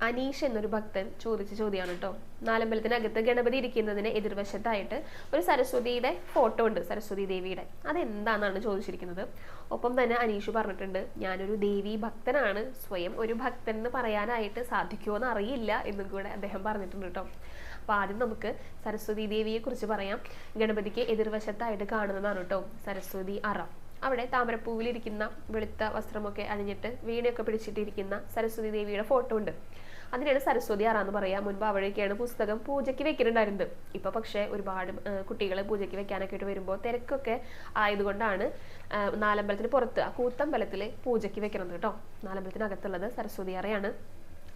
അനീഷ് എന്നൊരു ഭക്തൻ ചോദിച്ച ചോദ്യമാണ് കേട്ടോ. നാലമ്പലത്തിനകത്ത് ഗണപതി ഇരിക്കുന്നതിന് എതിർവശത്തായിട്ട് ഒരു സരസ്വതിയുടെ ഫോട്ടോ ഉണ്ട്, സരസ്വതി ദേവിയുടെ. അതെന്താണെന്നാണ് ചോദിച്ചിരിക്കുന്നത്. ഒപ്പം തന്നെ അനീഷ് പറഞ്ഞിട്ടുണ്ട്, ഞാനൊരു ദേവി ഭക്തനാണ്, സ്വയം ഒരു ഭക്തൻ എന്ന് പറയാനായിട്ട് സാധിക്കുമോ എന്ന് അറിയില്ല എന്നും കൂടെ അദ്ദേഹം പറഞ്ഞിട്ടുണ്ട് കേട്ടോ. അപ്പോൾ ആദ്യം നമുക്ക് സരസ്വതി ദേവിയെ കുറിച്ച് പറയാം. ഗണപതിക്ക് എതിർവശത്തായിട്ട് കാണുന്നതാണ് കേട്ടോ സരസ്വതി അറ. അവിടെ താമരപ്പൂവിലിരിക്കുന്ന വെളുത്ത വസ്ത്രമൊക്കെ അണിഞ്ഞിട്ട് വീണയൊക്കെ പിടിച്ചിട്ടിരിക്കുന്ന സരസ്വതി ദേവിയുടെ ഫോട്ടോ ഉണ്ട്. അതിനാണ് സരസ്വതി അറ എന്ന് പറയാം. മുൻപ് അവിടേക്കാണ് പുസ്തകം പൂജയ്ക്ക് വെക്കുന്നുണ്ടായിരുന്നത്. ഇപ്പൊ പക്ഷെ ഒരുപാട് കുട്ടികൾ പൂജയ്ക്ക് വെക്കാനൊക്കെ ആയിട്ട് വരുമ്പോൾ തിരക്കൊക്കെ ആയതുകൊണ്ടാണ് നാലമ്പലത്തിന് പുറത്ത് ആ കൂത്തമ്പലത്തില് പൂജയ്ക്ക് വെക്കുന്നത് കേട്ടോ. നാലമ്പലത്തിനകത്തുള്ളത് സരസ്വതി അറയാണ്.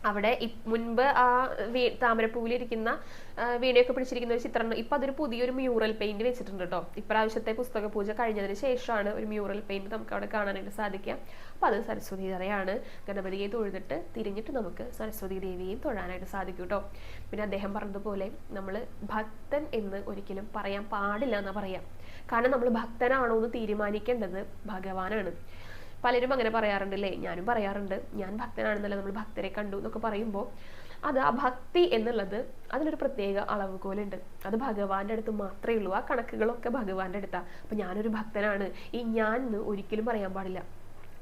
അവിടെ മുൻപ് ആ താമരപ്പൂവിലിരിക്കുന്ന വീണയൊക്കെ പിടിച്ചിരിക്കുന്ന ഒരു ചിത്രം ഇപ്പൊ അതൊരു പുതിയൊരു മ്യൂറൽ പെയിന്റ് വെച്ചിട്ടുണ്ട് കേട്ടോ. ഇപ്രാവശ്യത്തെ പുസ്തക പൂജ കഴിഞ്ഞതിന് ശേഷമാണ് ഒരു മ്യൂറൽ പെയിന്റ് നമുക്ക് അവിടെ കാണാനായിട്ട് സാധിക്കുക. അപ്പൊ അത് സരസ്വതി ദേവിയാണ്. ഗണപതിയെ തൊഴുതിട്ട് തിരിഞ്ഞിട്ട് നമുക്ക് സരസ്വതി ദേവിയെയും തൊഴാനായിട്ട് സാധിക്കും കേട്ടോ. പിന്നെ അദ്ദേഹം പറഞ്ഞതുപോലെ നമ്മൾ ഭക്തൻ എന്ന് ഒരിക്കലും പറയാൻ പാടില്ല എന്നാ പറയാം. കാരണം നമ്മൾ ഭക്തനാണോ എന്ന് തീരുമാനിക്കേണ്ടത് ഭഗവാനാണ്. പലരും അങ്ങനെ പറയാറുണ്ടല്ലേ, ഞാനും പറയാറുണ്ട്. ഞാൻ ഭക്തനാണെന്നല്ല, നമ്മൾ ഭക്തരെ കണ്ടു എന്നൊക്കെ പറയുമ്പോൾ അത് ആ ഭക്തി എന്നുള്ളത് അതിനൊരു പ്രത്യേക അളവുകോലുണ്ട്. അത് ഭഗവാന്റെ അടുത്ത് മാത്രമേ ഉള്ളൂ. ആ കണക്കുകളൊക്കെ ഭഗവാന്റെ അടുത്താ. അപ്പൊ ഞാനൊരു ഭക്തനാണ്, ഈ ഞാൻ എന്ന് ഒരിക്കലും പറയാൻ പാടില്ല.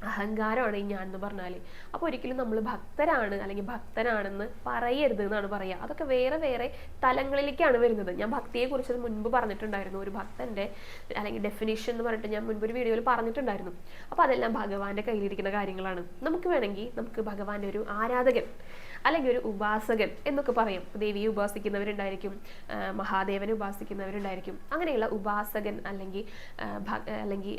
അഹങ്കാരമാണ് ഈ ഞാൻ എന്ന് പറഞ്ഞാല്. അപ്പൊ ഒരിക്കലും നമ്മൾ ഭക്തരാണ് അല്ലെങ്കിൽ ഭക്തനാണെന്ന് പറയരുത് എന്നാണ് പറയുക. അതൊക്കെ വേറെ വേറെ തലങ്ങളിലേക്കാണ് വരുന്നത്. ഞാൻ ഭക്തിയെ കുറിച്ച് മുൻപ് പറഞ്ഞിട്ടുണ്ടായിരുന്നു. ഒരു ഭക്തന്റെ അല്ലെങ്കിൽ ഡെഫിനിഷൻ എന്ന് പറഞ്ഞിട്ട് ഞാൻ മുൻപ് ഒരു വീഡിയോയിൽ പറഞ്ഞിട്ടുണ്ടായിരുന്നു. അപ്പൊ അതെല്ലാം ഭഗവാന്റെ കയ്യിലിരിക്കുന്ന കാര്യങ്ങളാണ്. നമുക്ക് വേണമെങ്കിൽ നമുക്ക് ഭഗവാന്റെ ഒരു ആരാധകൻ അല്ലെങ്കിൽ ഒരു ഉപാസകൻ എന്നൊക്കെ പറയും. ദേവിയെ ഉപാസിക്കുന്നവരുണ്ടായിരിക്കും, മഹാദേവനെ ഉപാസിക്കുന്നവരുണ്ടായിരിക്കും. അങ്ങനെയുള്ള ഉപാസകൻ അല്ലെങ്കിൽ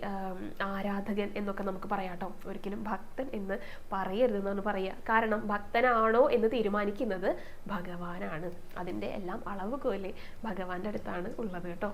ആരാധകൻ എന്നൊക്കെ നമുക്ക് പറയാം കേട്ടോ. ഒരിക്കലും ഭക്തൻ എന്ന് പറയരുതെന്നാണ് പറയുക. കാരണം ഭക്തനാണോ എന്ന് തീരുമാനിക്കുന്നത് ഭഗവാനാണ്. അതിൻ്റെ എല്ലാം അളവുകോല് ഭഗവാന്റെ അടുത്താണ് ഉള്ളത് കേട്ടോ.